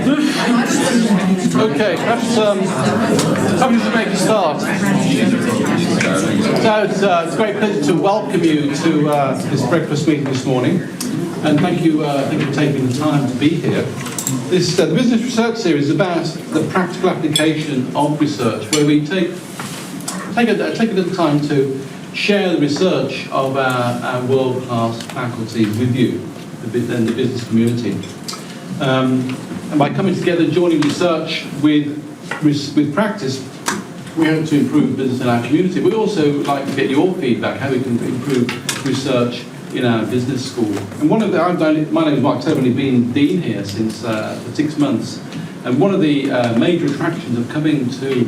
Okay, perhaps just make a start. So it's a great pleasure to welcome you to this breakfast meeting this morning, and thank you for taking the time to be here. This the Business Research Series is about the practical application of research, where we take a little time to share the research of our world-class faculty with you, and the business community. And by coming together, joining research with practice, we hope to improve business in our community. We also like to get your feedback, how we can improve research in our business school. And my name is Mark, I've only been Dean here since for 6 months. And one of the major attractions of coming to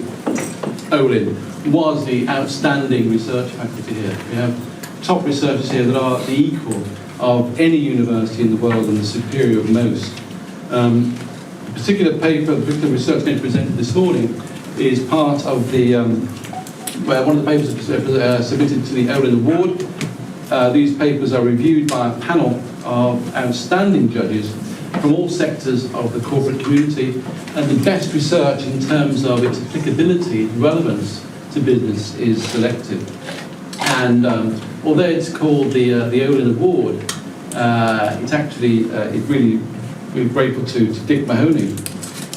Olin was the outstanding research faculty here. We have top researchers here that are the equal of any university in the world and the superior of most. The particular paper, the particular research going to present this morning is part of the, one of the papers submitted to the Olin Award. These papers are reviewed by a panel of outstanding judges from all sectors of the corporate community, and the best research in terms of its applicability, relevance to business is selected. And although it's called the Olin Award, it's actually, we're grateful to Dick Mahoney,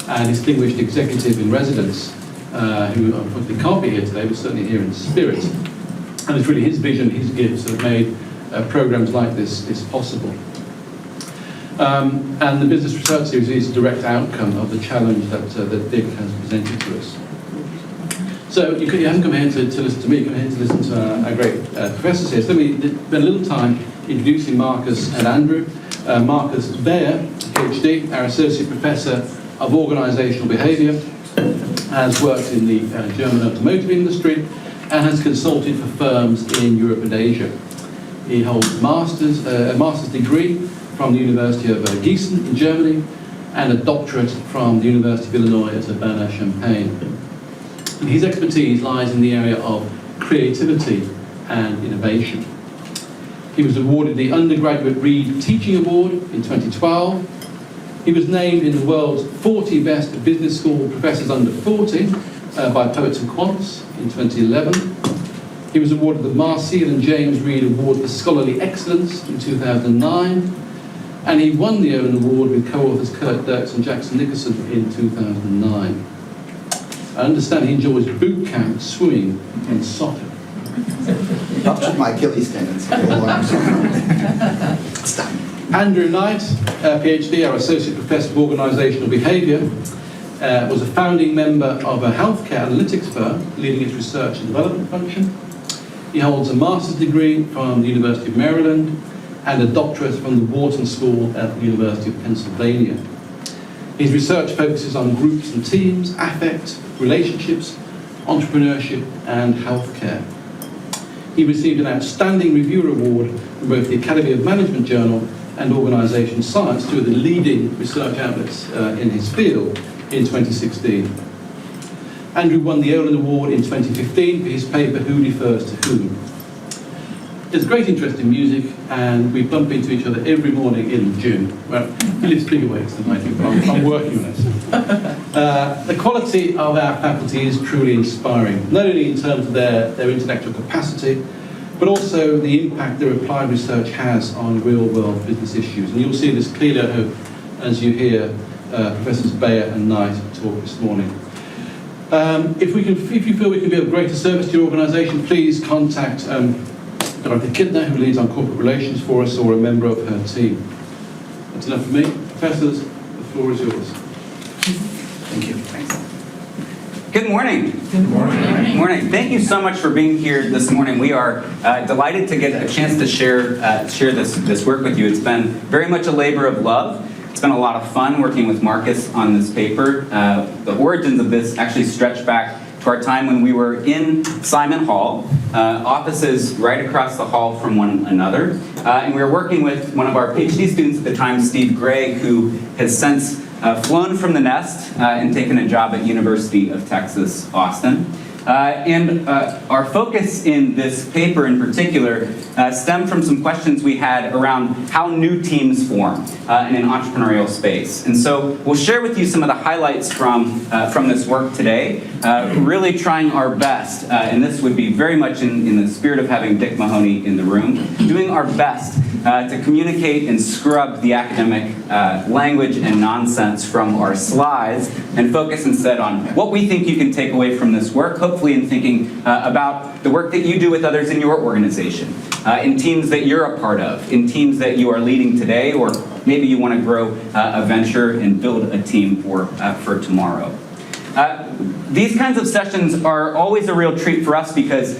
a distinguished executive in residence, who unfortunately can't be here today, but certainly here in spirit. And it's really his vision, his gifts that have made programs like this possible. And the Business Research Series is a direct outcome of the challenge that Dick has presented to us. So you haven't come here to listen to me, you come here to listen to our great professors here. So let me spend a little time introducing Marcus and Andrew. Marcus Bayer, PhD, our Associate Professor of Organisational Behaviour, has worked in the German automotive industry and has consulted for firms in Europe and Asia. He holds a master's degree from the University of Gießen in Germany and a doctorate from the University of Illinois at Urbana-Champaign. And his expertise lies in the area of creativity and innovation. He was awarded the Undergraduate Reed Teaching Award in 2012. He was named in the world's 40 best business school professors under 40 by Poets and Quants in 2011. He was awarded the Marcel and James Reed Award for Scholarly Excellence in 2009. And he won the Olin Award with co-authors Kurt Dirks and Jackson Nickerson in 2009. I understand he enjoys boot camp, swimming and soccer. That's my Achilles tendons. Stop. Andrew Knight, PhD, our Associate Professor of Organisational Behaviour, was a founding member of a healthcare analytics firm leading its research and development function. He holds a master's degree from the University of Maryland and a doctorate from the Wharton School at the University of Pennsylvania. His research focuses on groups and teams, affect, relationships, entrepreneurship, and healthcare. He received an Outstanding Reviewer Award from both the Academy of Management Journal and Organisation Science, two of the leading research outlets in his field, in 2016. Andrew won the Olin Award in 2015 for his paper, Who Refers to Whom? There's great interest in music, and we bump into each other every morning in the gym. Well, he lives bigger ways than I do, but I'm working on it. The quality of our faculty is truly inspiring, not only in terms of their intellectual capacity, but also the impact their applied research has on real-world business issues. And you'll see this clearly, I hope, as you hear Professors Bayer and Knight talk this morning. If you feel we can be of greater service to your organisation, please contact Dr. Kidner, who leads on corporate relations for us, or a member of her team. That's enough for me. Professors, the floor is yours. Thank you. Thanks. Good morning. Good morning. Good morning. Thank you so much for being here this morning. We are delighted to get a chance to share this work with you. It's been very much a labor of love. It's been a lot of fun working with Marcus on this paper. The origins of this actually stretch back to our time when we were in Simon Hall, offices right across the hall from one another. And we were working with one of our PhD students at the time, Steve Gray, who has since flown from the nest and taken a job at University of Texas, Austin. Our focus in this paper in particular stemmed from some questions we had around how new teams form in an entrepreneurial space. And so we'll share with you some of the highlights from this work today, really trying our best, and this would be very much in the spirit of having Dick Mahoney in the room, doing our best to communicate and scrub the academic language and nonsense from our slides and focus instead on what we think you can take away from this work, hopefully in thinking about the work that you do with others in your organization, in teams that you're a part of, in teams that you are leading today, or maybe you want to grow a venture and build a team for tomorrow. These kinds of sessions are always a real treat for us because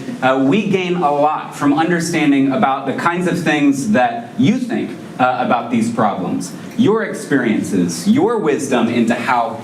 we gain a lot from understanding about the kinds of things that you think about these problems, your experiences, your wisdom into how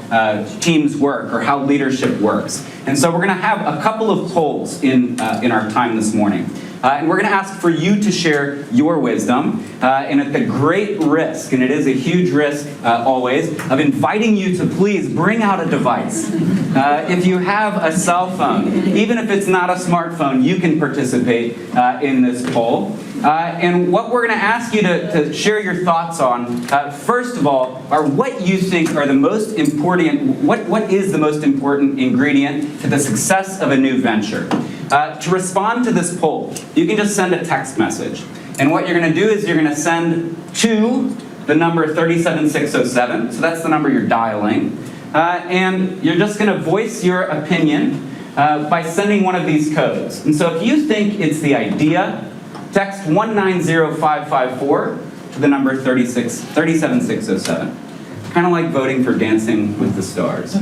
teams work or how leadership works. And so we're going to have a couple of polls in our time this morning. And we're going to ask for you to share your wisdom, and at the great risk, and it is a huge risk always, of inviting you to please bring out a device. If you have a cell phone, even if it's not a smartphone, you can participate in this poll. And what we're going to ask you to share your thoughts on, first of all, are what you think are the most important, what is the most important ingredient to the success of a new venture. To respond to this poll, you can just send a text message. And what you're going to do is you're going to send to the number 37607, so that's the number you're dialing. And you're just going to voice your opinion by sending one of these codes. And so if you think it's the idea, text 190554 to the number 37607. Kind of like voting for Dancing with the Stars.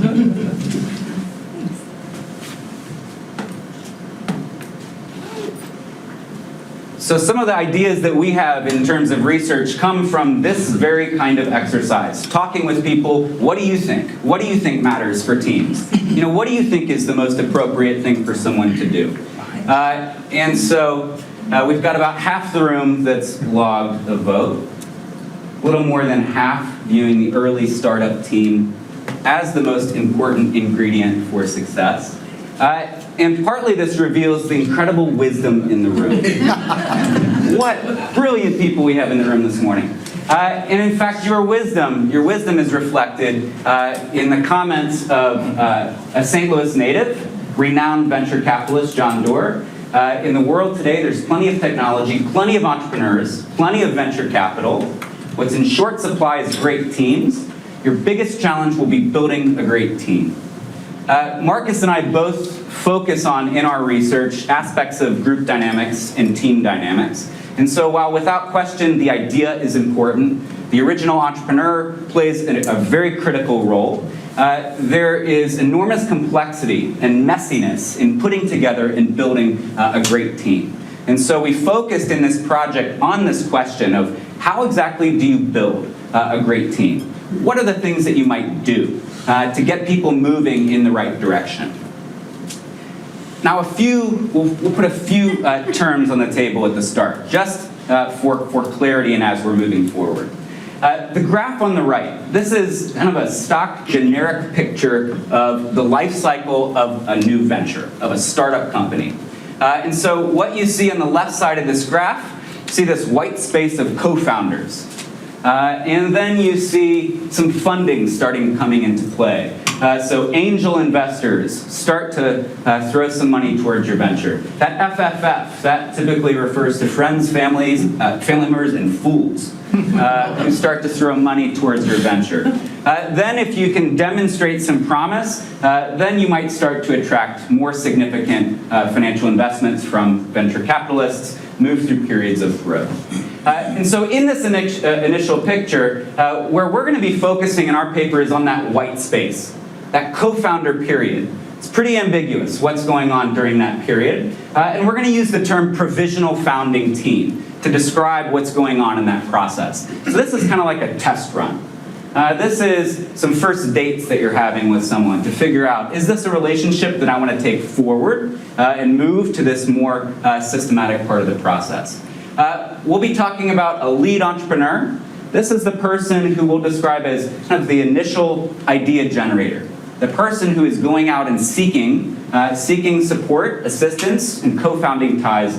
So some of the ideas that we have in terms of research come from this very kind of exercise. Talking with people, what do you think? What do you think matters for teams? You know, what do you think is the most appropriate thing for someone to do? And so we've got about half the room that's logged a vote. A little more than half viewing the early startup team as the most important ingredient for success. And partly this reveals the incredible wisdom in the room. What brilliant people we have in the room this morning. And in fact, your wisdom is reflected in the comments of a St. Louis native, renowned venture capitalist, John Doerr. In the world today, there's plenty of technology, plenty of entrepreneurs, plenty of venture capital. What's in short supply is great teams. Your biggest challenge will be building a great team. Marcus and I both focus on, in our research, aspects of group dynamics and team dynamics. And so while without question the idea is important, the original entrepreneur plays a very critical role, there is enormous complexity and messiness in putting together and building a great team. And so we focused in this project on this question of how exactly do you build a great team? What are the things that you might do to get people moving in the right direction? Now we'll put a few terms on the table at the start, just for clarity and as we're moving forward. The graph on the right, this is kind of a stock generic picture of the life cycle of a new venture, of a startup company. And so what you see on the left side of this graph, you see this white space of co-founders. And then you see some funding coming into play. So angel investors start to throw some money towards your venture. That FFF, that typically refers to friends, family members, and fools who start to throw money towards your venture. Then if you can demonstrate some promise, then you might start to attract more significant financial investments from venture capitalists, move through periods of growth. And so in this initial picture, where we're going to be focusing in our paper is on that white space, that co-founder period. It's pretty ambiguous what's going on during that period. And we're going to use the term provisional founding team to describe what's going on in that process. So this is kind of like a test run. This is some first dates that you're having with someone to figure out, is this a relationship that I want to take forward and move to this more systematic part of the process? We'll be talking about a lead entrepreneur. This is the person who we'll describe as kind of the initial idea generator, the person who is going out and seeking seeking support, assistance, and co-founding ties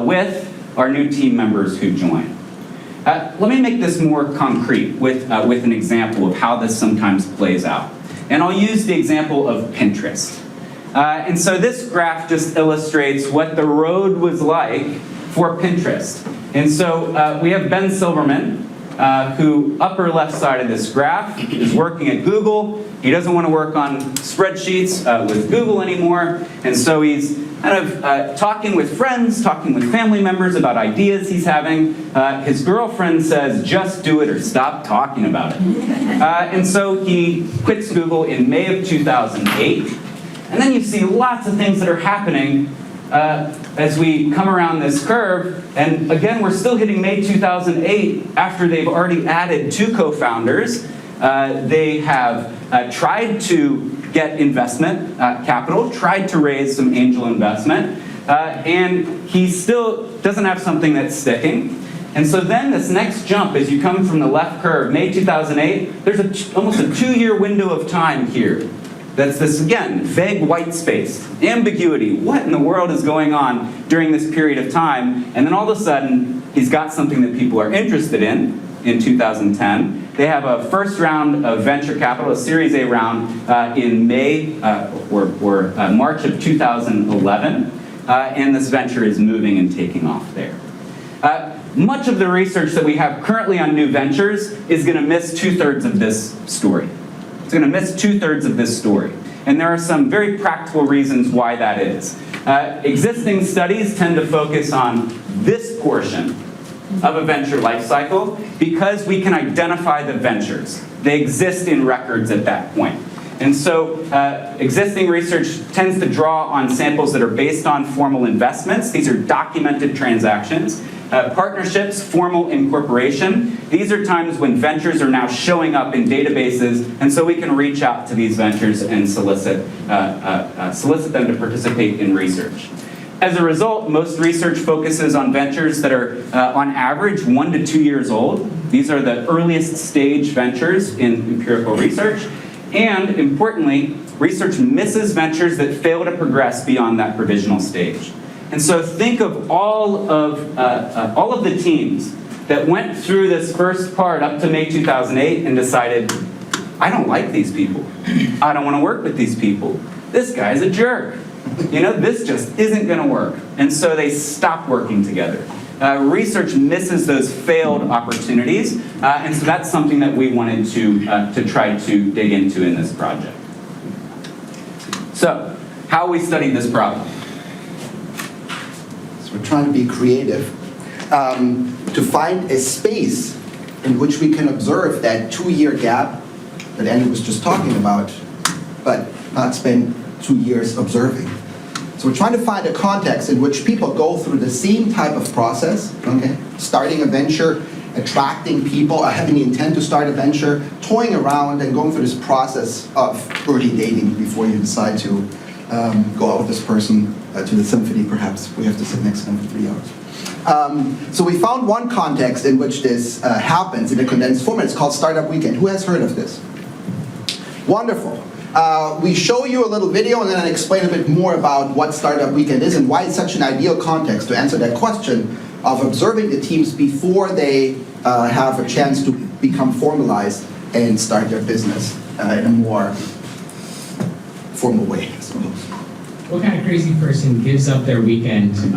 with our new team members who join. Let me make this more concrete with an example of how this sometimes plays out. And I'll use the example of Pinterest. And so this graph just illustrates what the road was like for Pinterest. And so we have Ben Silverman, who, upper left side of this graph, is working at Google. He doesn't want to work on spreadsheets with Google anymore, and so he's kind of talking with friends, talking with family members about ideas he's having. His girlfriend says, just do it or stop talking about it. And so he quits Google in May of 2008. And then you see lots of things that are happening as we come around this curve. And again, we're still hitting May 2008 after they've already added 2 co-founders. They have tried to get investment capital, tried to raise some angel investment, and he still doesn't have something that's sticking. And so then this next jump, as you come from the left curve, May 2008, there's almost a 2-year window of time here. That's this, again, vague white space, ambiguity. What in the world is going on during this period of time? And then all of a sudden, he's got something that people are interested in 2010. They have a first round of venture capital, a Series A round, in May or March of 2011. And this venture is moving and taking off there. Much of the research that we have currently on new ventures is going to miss 2/3 of this story. It's going to miss 2/3 of this story. And there are some very practical reasons why that is. Existing studies tend to focus on this portion of a venture life cycle because we can identify the ventures. They exist in records at that point. And so existing research tends to draw on samples that are based on formal investments. These are documented transactions. Partnerships, formal incorporation. These are times when ventures are now showing up in databases, and so we can reach out to these ventures and solicit them to participate in research. As a result, most research focuses on ventures that are, on average, 1 to 2 years old. These are the earliest stage ventures in empirical research. And importantly, research misses ventures that fail to progress beyond that provisional stage. And so think of all of the teams that went through this first part up to May 2008 and decided, I don't like these people. I don't want to work with these people. This guy's a jerk. You know, this just isn't going to work. And so they stop working together. Research misses those failed opportunities, and so that's something that we wanted to try to dig into in this project. So, how we studied this problem. So we're trying to be creative to find a space in which we can observe that 2-year gap that Andy was just talking about, but not spend 2 years observing. So we're trying to find a context in which people go through the same type of process, okay? Starting a venture, attracting people, having the intent to start a venture, toying around and going through this process of early dating before you decide to go out with this person to the symphony, perhaps. We have to sit next to them for 3 hours. So we found one context in which this happens in a condensed format. It's called Startup Weekend. Who has heard of this? Wonderful. We show you a little video and then I explain a bit more about what Startup Weekend is and why it's such an ideal context to answer that question of observing the teams before they have a chance to become formalized and start their business in a more formal way, I suppose. What kind of crazy person gives up their weekend to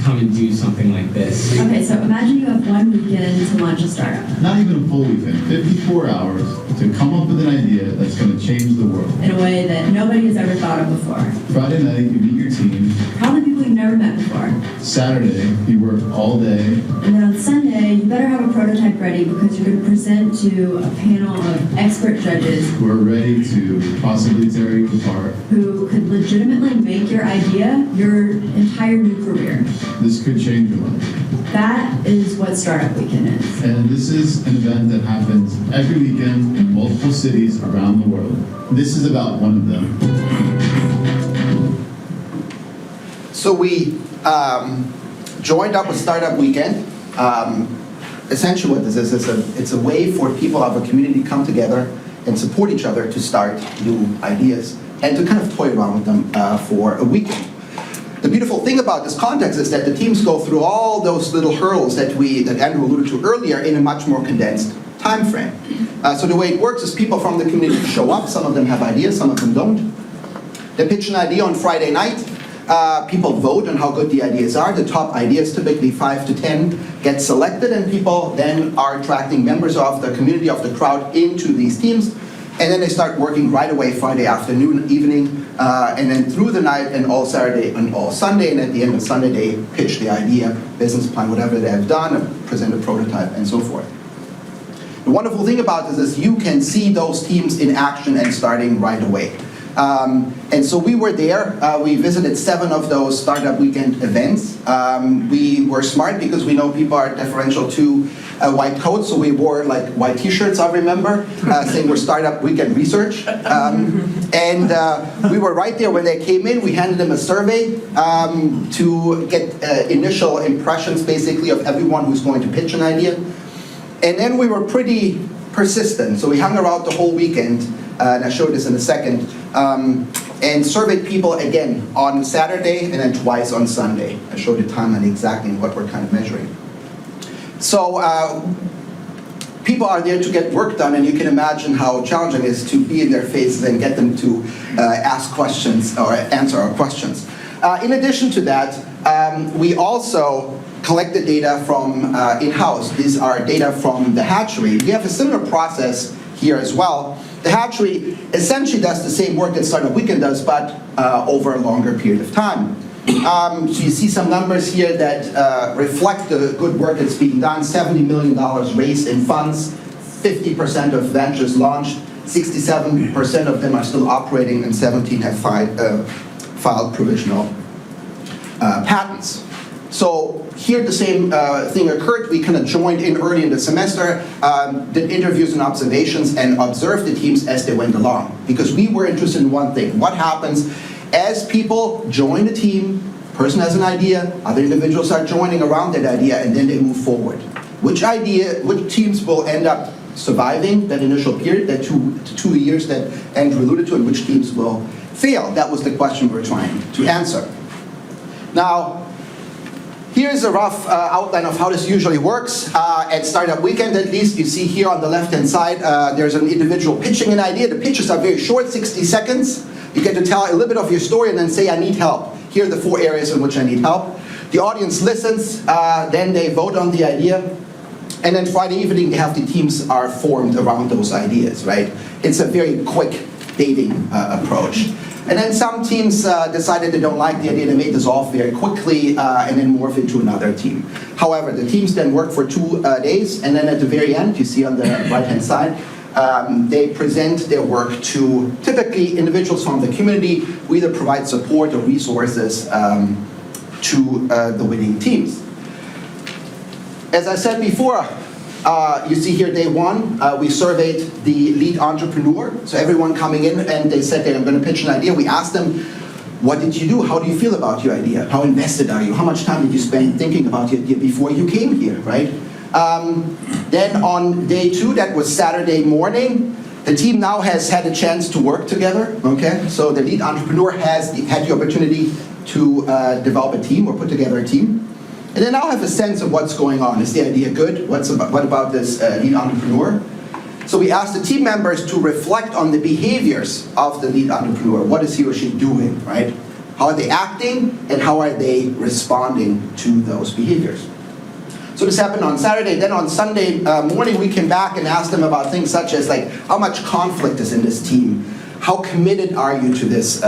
come and do something like this? Okay, so imagine you have one weekend to launch a startup. Not even a full weekend, 54 hours to come up with an idea that's going to change the world. In a way that nobody has ever thought of before. Friday night, you meet your team. Probably people you've never met before. Saturday, you work all day. And then on Sunday, you better have a prototype ready because you're going to present to a panel of expert judges Who are ready to possibly tear you apart. who could legitimately make your idea your entire new career. This could change your life. That is what Startup Weekend is. And this is an event that happens every weekend in multiple cities around the world. This is about one of them. So we joined up with Startup Weekend. Essentially what this is it's a way for people of a community to come together and support each other to start new ideas and to kind of toy around with them for a weekend. The beautiful thing about this context is that the teams go through all those little hurdles that Andrew alluded to earlier in a much more condensed time frame. So the way it works is people from the community show up. Some of them have ideas, some of them don't. They pitch an idea on Friday night. People vote on how good the ideas are. The top ideas, typically 5 to 10, get selected, and people then are attracting members of the community, of the crowd, into these teams. And then they start working right away Friday afternoon, evening, and then through the night and all Saturday and all Sunday. And at the end of Sunday, they pitch the idea, business plan, whatever they have done, present a prototype, and so forth. The wonderful thing about this is you can see those teams in action and starting right away. And so we were there. We visited 7 of those Startup Weekend events. We were smart because we know people are deferential to white coats, so we wore like white t-shirts, I remember, saying we're Startup Weekend Research. And we were right there when they came in. We handed them a survey to get initial impressions, basically, of everyone who's going to pitch an idea. And then we were pretty persistent, so we hung around the whole weekend, and I'll show this in a second, and surveyed people again on Saturday and then twice on Sunday. I showed the timeline exactly what we're kind of measuring. So people are there to get work done, and you can imagine how challenging it is to be in their faces and get them to ask questions or answer our questions. In addition to that, we also collected data from in-house. These are data from the hatchery. We have a similar process here as well. The hatchery essentially does the same work that Startup Weekend does, but over a longer period of time. So you see some numbers here that reflect the good work that's being done. $70 million raised in funds, 50% of ventures launched, 67% of them are still operating, and 17 have filed provisional patents. So here the same thing occurred. We kind of joined in early in the semester, did interviews and observations, and observed the teams as they went along. Because we were interested in one thing: what happens as people join the team, person has an idea, other individuals are joining around that idea, and then they move forward. Which teams will end up surviving that initial period, that 2 years that Andrew alluded to, and which teams will fail? That was the question we're trying to answer. Now, here's a rough outline of how this usually works. At Startup Weekend, at least, you see here on the left-hand side, there's an individual pitching an idea. The pitches are very short, 60 seconds. You get to tell a little bit of your story and then say, I need help. Here are the 4 areas in which I need help. The audience listens, then they vote on the idea. And then Friday evening, the teams are formed around those ideas, right? It's a very quick dating approach. And then some teams decided they don't like the idea, they may dissolve very quickly and then morph into another team. However, the teams then work for 2 days, and then at the very end, you see on the right-hand side, they present their work to typically individuals from the community who either provide support or resources to the winning teams. As I said before, you see here day 1, we surveyed the lead entrepreneur. So everyone coming in, and they said, I'm going to pitch an idea. We asked them, what did you do? How do you feel about your idea? How invested are you? How much time did you spend thinking about your idea before you came here, right? Then on day 2, that was Saturday morning, the team now has had a chance to work together, okay? So the lead entrepreneur has had the opportunity to develop a team or put together a team. And they now have a sense of what's going on. Is the idea good? What about this lead entrepreneur? So we asked the team members to reflect on the behaviors of the lead entrepreneur. What is he or she doing, right? How are they acting, and how are they responding to those behaviors? So this happened on Saturday. Then on Sunday morning, we came back and asked them about things such as, like, how much conflict is in this team? How committed are you to this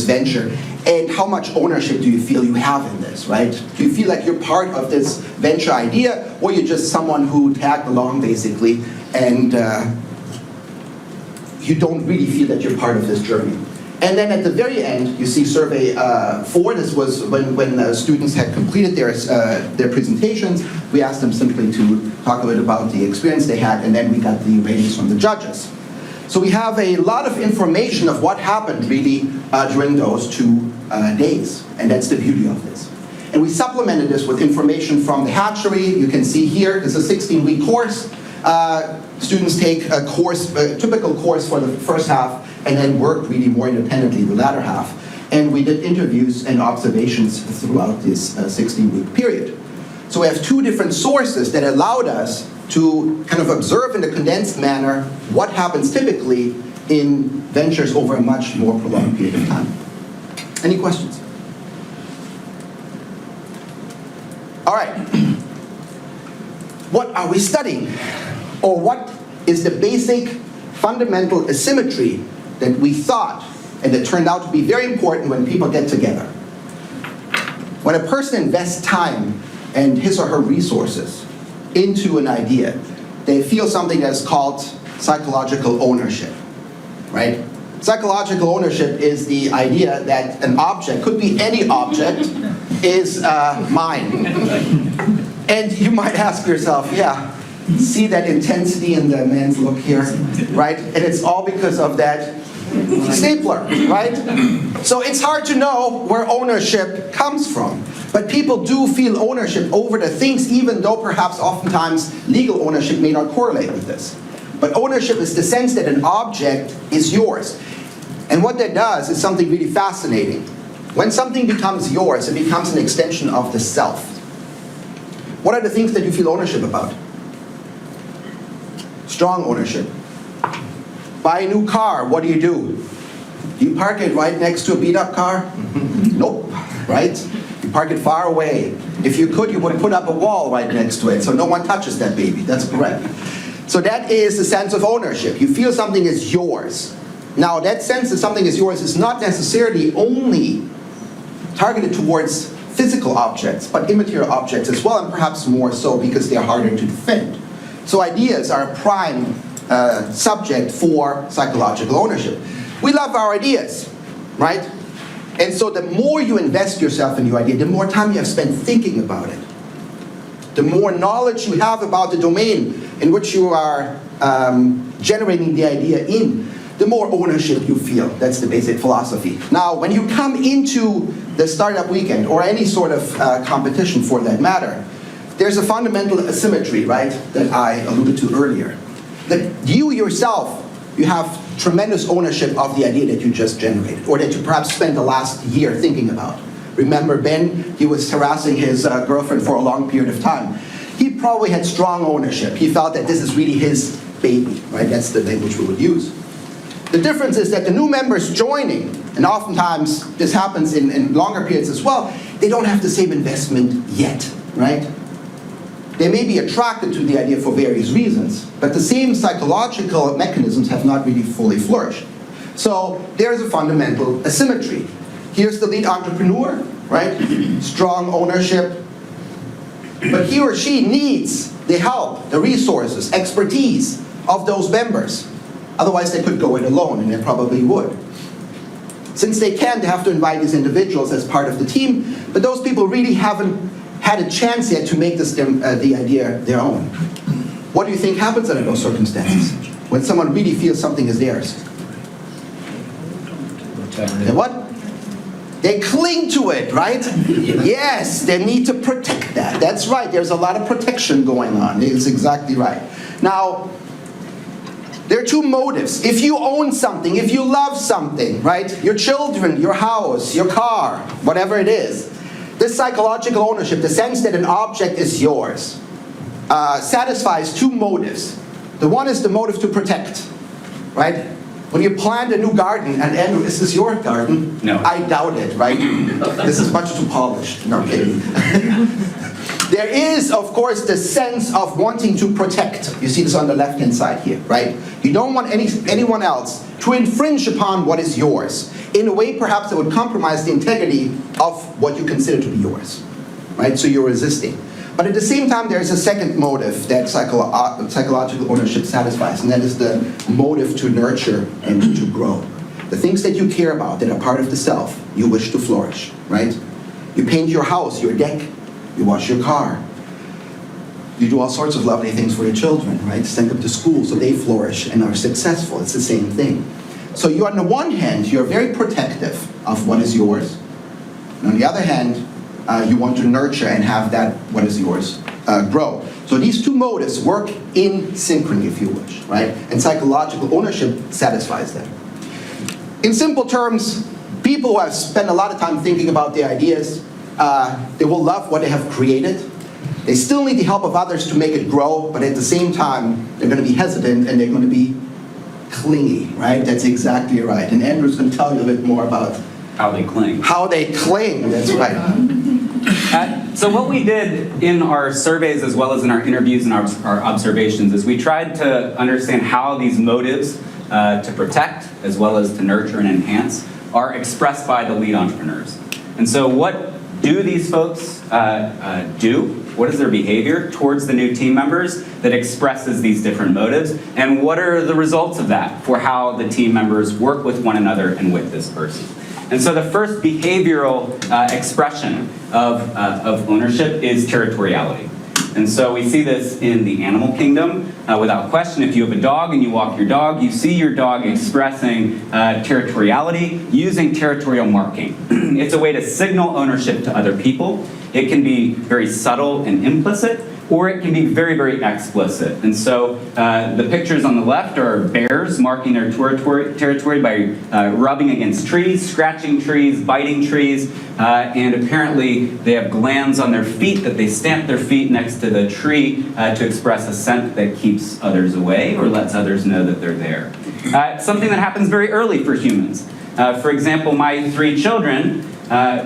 venture? And how much ownership do you feel you have in this, right? Do you feel like you're part of this venture idea, or you're just someone who tagged along, basically, and you don't really feel that you're part of this journey? And then at the very end, you see survey 4. This was when students had completed their presentations. We asked them simply to talk a bit about the experience they had, and then we got the ratings from the judges. So we have a lot of information of what happened really during those 2 days, and that's the beauty of this. And we supplemented this with information from the hatchery. You can see here, this is a 16-week course. Students take a course, a typical course for the first half, and then work really more independently the latter half. And we did interviews and observations throughout this 16-week period. So we have two different sources that allowed us to kind of observe in a condensed manner what happens typically in ventures over a much more prolonged period of time. Any questions? All right. What are we studying? Or what is the basic fundamental asymmetry that we thought and that turned out to be very important when people get together? When a person invests time and his or her resources into an idea, they feel something that's called psychological ownership, right? Psychological ownership is the idea that an object, could be any object, is mine. And you might ask yourself, yeah, see that intensity in the man's look here, right? And it's all because of that stapler, right? So it's hard to know where ownership comes from. But people do feel ownership over the things, even though perhaps oftentimes legal ownership may not correlate with this. But ownership is the sense that an object is yours. And what that does is something really fascinating. When something becomes yours, it becomes an extension of the self. What are the things that you feel ownership about? Strong ownership. Buy a new car, what do? Do you park it right next to a beat-up car? Nope, right? You park it far away. If you could, you would put up a wall right next to it so no one touches that baby. That's correct. So that is the sense of ownership. You feel something is yours. Now, that sense that something is yours is not necessarily only targeted towards physical objects, but immaterial objects as well, and perhaps more so because they're harder to defend. So ideas are a prime subject for psychological ownership. We love our ideas, right? And so the more you invest yourself in your idea, the more time you have spent thinking about it. The more knowledge you have about the domain in which you are generating the idea in, the more ownership you feel. That's the basic philosophy. Now, when you come into the startup weekend, or any sort of competition for that matter, there's a fundamental asymmetry, right, that I alluded to earlier. That you yourself, you have tremendous ownership of the idea that you just generated, or that you perhaps spent the last year thinking about. Remember Ben, he was harassing his girlfriend for a long period of time. He probably had strong ownership. He felt that this is really his baby, right? That's the language we would use. The difference is that the new members joining, and oftentimes this happens in longer periods as well, they don't have the same investment yet, right? They may be attracted to the idea for various reasons, but the same psychological mechanisms have not really fully flourished. So there's a fundamental asymmetry. Here's the lead entrepreneur, right? Strong ownership. But he or she needs the help, the resources, expertise of those members. Otherwise they could go it alone, and they probably would. Since they can, they have to invite these individuals as part of the team, but those people really haven't had a chance yet to make this the idea their own. What do you think happens under those circumstances? When someone really feels something is theirs? They what? They cling to it, right? Yes, they need to protect that. That's right, there's a lot of protection going on. It's exactly right. Now, there are two motives. If you own something, if you love something, right? Your children, your house, your car, whatever it is, this psychological ownership, the sense that an object is yours, satisfies two motives. The one is the motive to protect, right? When you plant a new garden, and Andrew, is this your garden? No. I doubt it, right? This is much too polished. No, I'm kidding. There is, of course, the sense of wanting to protect. You see this on the left-hand side here, right? You don't want anyone else to infringe upon what is yours in a way perhaps that would compromise the integrity of what you consider to be yours, right? So you're resisting. But at the same time, there's a second motive that psychological ownership satisfies, and that is the motive to nurture and to grow. The things that you care about, that are part of the self, you wish to flourish, right? You paint your house, your deck, you wash your car. You do all sorts of lovely things for your children, right? Send them to school so they flourish and are successful. It's the same thing. So you, on the one hand, you're very protective of what is yours. And on the other hand, you want to nurture and have that what is yours grow. So these two motives work in synchrony, if you wish, right? And psychological ownership satisfies them. In simple terms, people who have spent a lot of time thinking about their ideas, they will love what they have created. They still need the help of others to make it grow, but at the same time, they're going to be hesitant and they're going to be clingy, right? That's exactly right. And Andrew's going to tell you a bit more about How they cling. how they cling. That's right. So what we did in our surveys as well as in our interviews and our observations is we tried to understand how these motives to protect as well as to nurture and enhance are expressed by the lead entrepreneurs. And so what do these folks do? What is their behavior towards the new team members that expresses these different motives? And what are the results of that for how the team members work with one another and with this person? And so the first behavioral expression of ownership is territoriality. And so we see this in the animal kingdom. Without question, if you have a dog and you walk your dog, you see your dog expressing territoriality using territorial marking. It's a way to signal ownership to other people. It can be very subtle and implicit, or it can be very, very explicit. And so the pictures on the left are bears marking their territory by rubbing against trees, scratching trees, biting trees, and apparently they have glands on their feet that they stamp their feet next to the tree to express a scent that keeps others away or lets others know that they're there. It's something that happens very early for humans. For example, my 3 children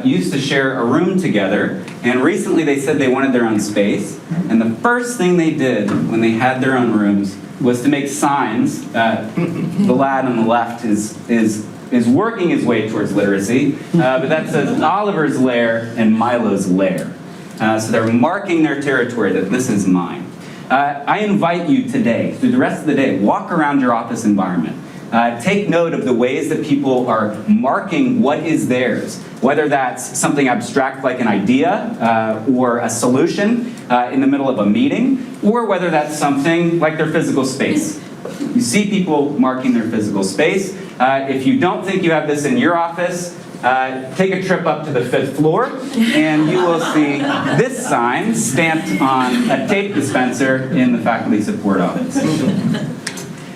used to share a room together, and recently they said they wanted their own space, and the first thing they did when they had their own rooms was to make signs. The lad on the left is working his way towards literacy, but that says Oliver's lair and Milo's lair. So they're marking their territory that this is mine. I invite you today, through the rest of the day, walk around your office environment. Take note of the ways that people are marking what is theirs, whether that's something abstract like an idea or a solution in the middle of a meeting, or whether that's something like their physical space. You see people marking their physical space. If you don't think you have this in your office, take a trip up to the 5th floor, and you will see this sign stamped on a tape dispenser in the faculty support office.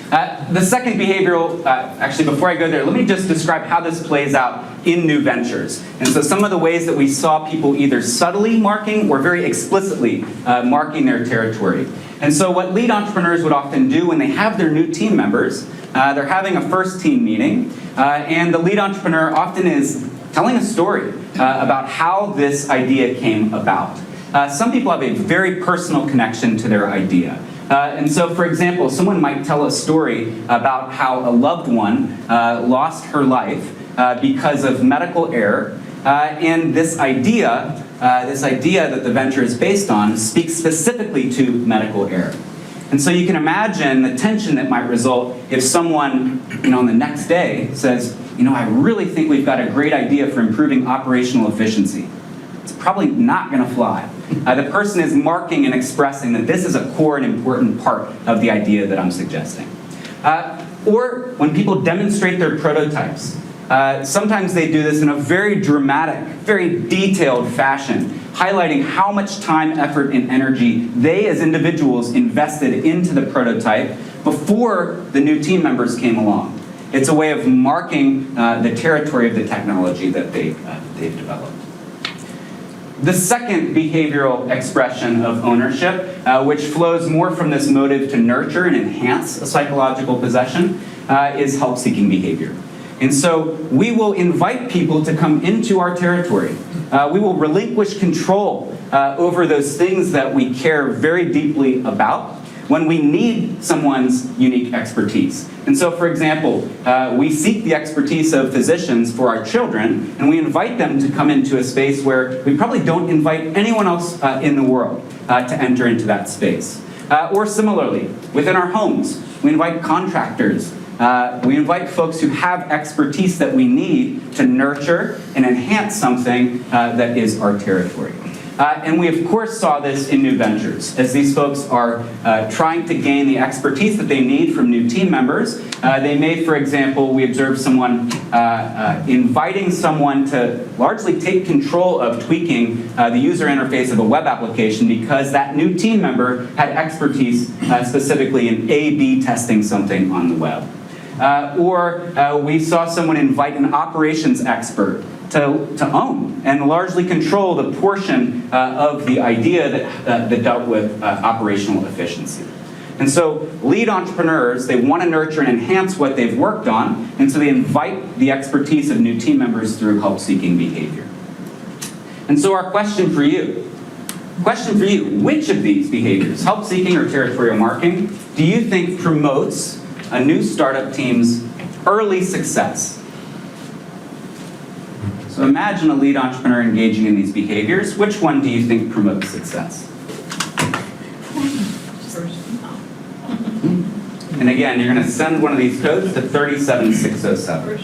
The second behavioral, actually before I go there, let me just describe how this plays out in new ventures. And so some of the ways that we saw people either subtly marking or very explicitly marking their territory. And so what lead entrepreneurs would often do when they have their new team members, they're having a first team meeting, and the lead entrepreneur often is telling a story about how this idea came about. Some people have a very personal connection to their idea. And so, for example, someone might tell a story about how a loved one lost her life because of medical error, and this idea that the venture is based on speaks specifically to medical error. And so you can imagine the tension that might result if someone, on the next day says, I really think we've got a great idea for improving operational efficiency. It's probably not going to fly. The person is marking and expressing that this is a core and important part of the idea that I'm suggesting. Or when people demonstrate their prototypes, sometimes they do this in a very dramatic, very detailed fashion, highlighting how much time, effort, and energy they as individuals invested into the prototype before the new team members came along. It's a way of marking the territory of the technology that they've developed. The second behavioral expression of ownership, which flows more from this motive to nurture and enhance a psychological possession, is help-seeking behavior. And so we will invite people to come into our territory. We will relinquish control over those things that we care very deeply about when we need someone's unique expertise. And so, for example, we seek the expertise of physicians for our children, and we invite them to come into a space where we probably don't invite anyone else in the world to enter into that space. Or similarly, within our homes, we invite contractors. We invite folks who have expertise that we need to nurture and enhance something that is our territory. And we, of course, saw this in new ventures. As these folks are trying to gain the expertise that they need from new team members, they may, for example, we observed someone inviting someone to largely take control of tweaking the user interface of a web application because that new team member had expertise specifically in A/B testing something on the web. Or we saw someone invite an operations expert to own and largely control the portion of the idea that dealt with operational efficiency. And so lead entrepreneurs, they want to nurture and enhance what they've worked on, and so they invite the expertise of new team members through help-seeking behavior. And so our question for you, which of these behaviors, help-seeking or territorial marking, do you think promotes a new startup team's early success? So imagine a lead entrepreneur engaging in these behaviors. Which one do you think promotes success? And again, you're going to send one of these codes to 37607.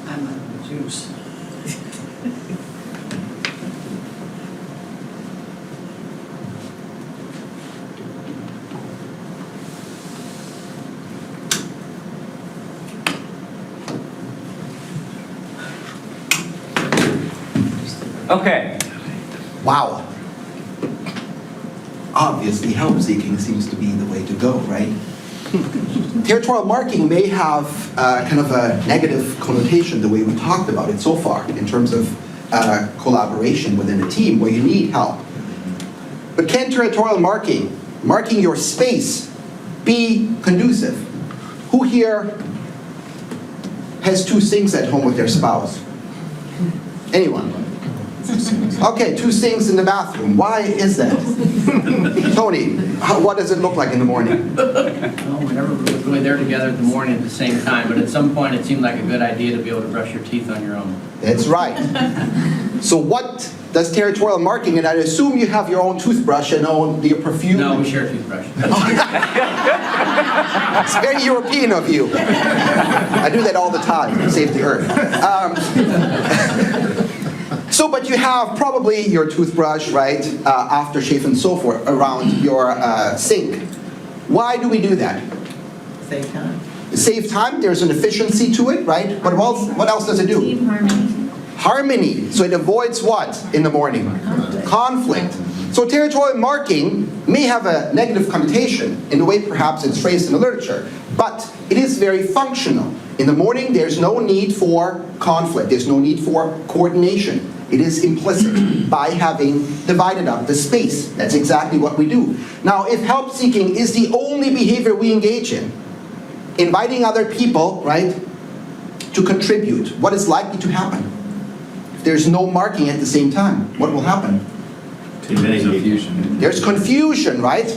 I'm out of juice. Okay. Wow. Obviously, help-seeking seems to be the way to go, right? Territorial marking may have kind of a negative connotation the way we talked about it so far in terms of collaboration within a team where you need help. But can territorial marking your space, be conducive? Who here has 2 sinks at home with their spouse? Anyone? Okay, 2 sinks in the bathroom. Why is that? Tony, what does it look like in the morning? Well, whenever we were really there together at the morning at the same time, but at some point it seemed like a good idea to be able to brush your teeth on your own. That's right. So what does territorial marking, and I assume you have your own toothbrush and own your perfume? No, we share a toothbrush. It's very European of you. I do that all the time to save the earth. But you have probably your toothbrush, right, aftershave and so forth around your sink. Why do we do that? Save time. Save time, there's an efficiency to it, right? But what else does it do? Team harmony. Harmony. So it avoids what in the morning? Conflict. So territorial marking may have a negative connotation in the way perhaps it's phrased in the literature, but it is very functional. In the morning, there's no need for conflict. There's no need for coordination. It is implicit by having divided up the space. That's exactly what we do. Now, if help-seeking is the only behavior we engage in, inviting other people, right, to contribute, what is likely to happen? If there's no marking at the same time, what will happen? Confusion. There's confusion, right?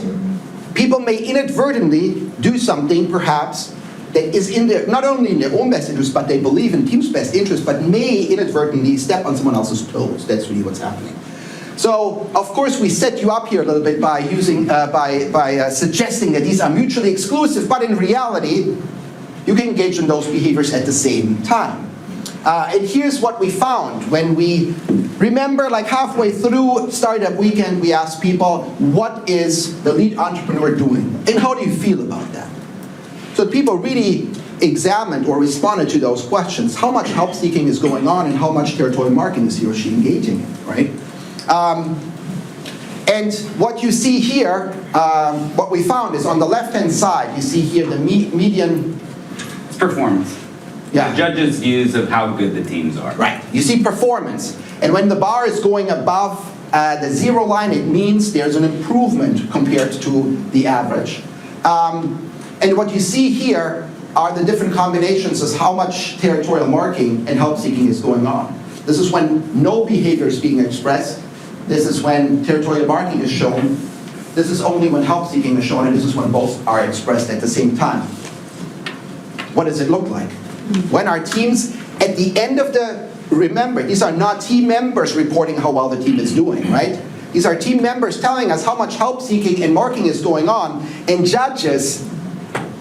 People may inadvertently do something, perhaps, that is in their, not only in their own best interest, but they believe in the team's best interest, but may inadvertently step on someone else's toes. That's really what's happening. So, of course, we set you up here a little bit by using, by suggesting that these are mutually exclusive, but in reality, you can engage in those behaviors at the same time. And here's what we found when we remember, like halfway through Startup Weekend, we asked people, what is the lead entrepreneur doing? And how do you feel about that? So people really examined or responded to those questions. How much help-seeking is going on and how much territorial marking is he or she engaging in, right? And what you see here, what we found is on the left-hand side, you see here the median... It's performance. Yeah. The judges' views of how good the teams are. Right. You see performance. And when the bar is going above the 0 line, it means there's an improvement compared to the average. And what you see here are the different combinations as how much territorial marking and help-seeking is going on. This is when no behavior is being expressed. This is when territorial marking is shown. This is only when help-seeking is shown, and this is when both are expressed at the same time. What does it look like? When our teams, at the end of the, remember, these are not team members reporting how well the team is doing, right? These are team members telling us how much help-seeking and marking is going on, and judges,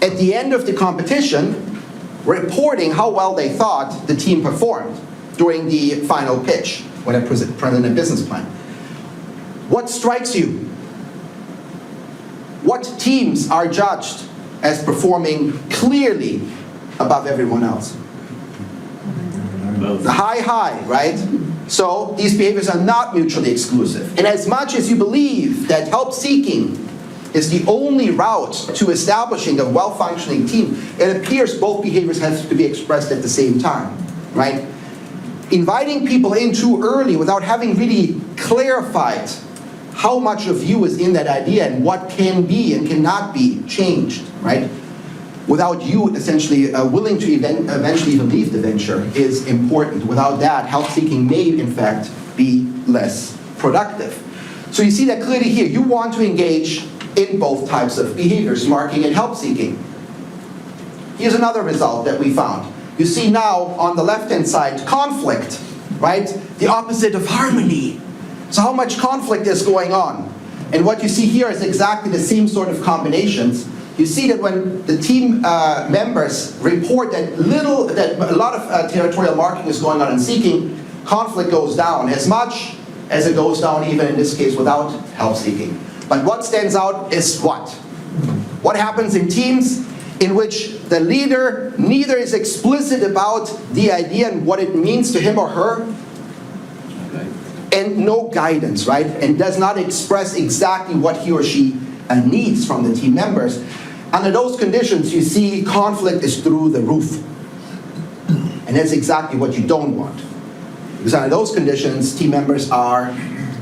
at the end of the competition, reporting how well they thought the team performed during the final pitch when I present a business plan. What strikes you? What teams are judged as performing clearly above everyone else? The high, right? So these behaviors are not mutually exclusive. And as much as you believe that help seeking is the only route to establishing a well-functioning team, it appears both behaviors have to be expressed at the same time, right? Inviting people in too early without having really clarified how much of you is in that idea and what can be and cannot be changed, right? Without you essentially willing to eventually even leave the venture is important. Without that, help-seeking may in fact be less productive. So you see that clearly here. You want to engage in both types of behaviors, marking and help-seeking. Here's another result that we found. You see now on the left-hand side, conflict, right? The opposite of harmony. So how much conflict is going on? And what you see here is exactly the same sort of combinations. You see that when the team members report that a lot of territorial marking is going on in seeking, conflict goes down as much as it goes down even in this case without help seeking. But what stands out is what? What happens in teams in which the leader neither is explicit about the idea and what it means to him or her, and no guidance, right? And does not express exactly what he or she needs from the team members. Under those conditions, you see conflict is through the roof. And that's exactly what you don't want. Because under those conditions, team members are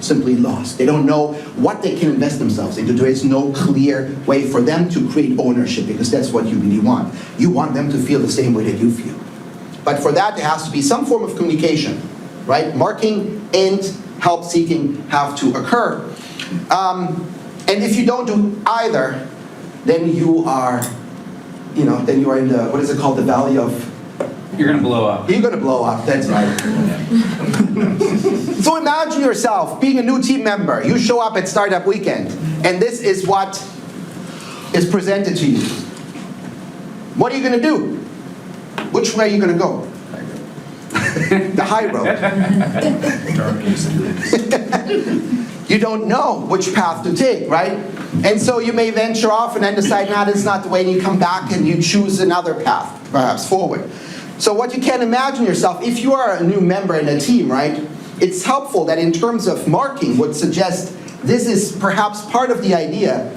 simply lost. They don't know what they can invest themselves into. There is no clear way for them to create ownership, because that's what you really want. You want them to feel the same way that you feel. But for that, there has to be some form of communication, right? Marking and help seeking have to occur. And if you don't do either, then you are, then you are in the, what is it called, the valley of? You're going to blow up. You're going to blow up, that's right. So imagine yourself being a new team member. You show up at Startup Weekend, and this is what is presented to you. What are you going to do? Which way are you going to go? The high road. You don't know which path to take, right? And so you may venture off and then decide, this is not the way, and you come back and you choose another path, perhaps forward. So what you can imagine yourself, if you are a new member in a team, right, it's helpful that in terms of marking would suggest this is perhaps part of the idea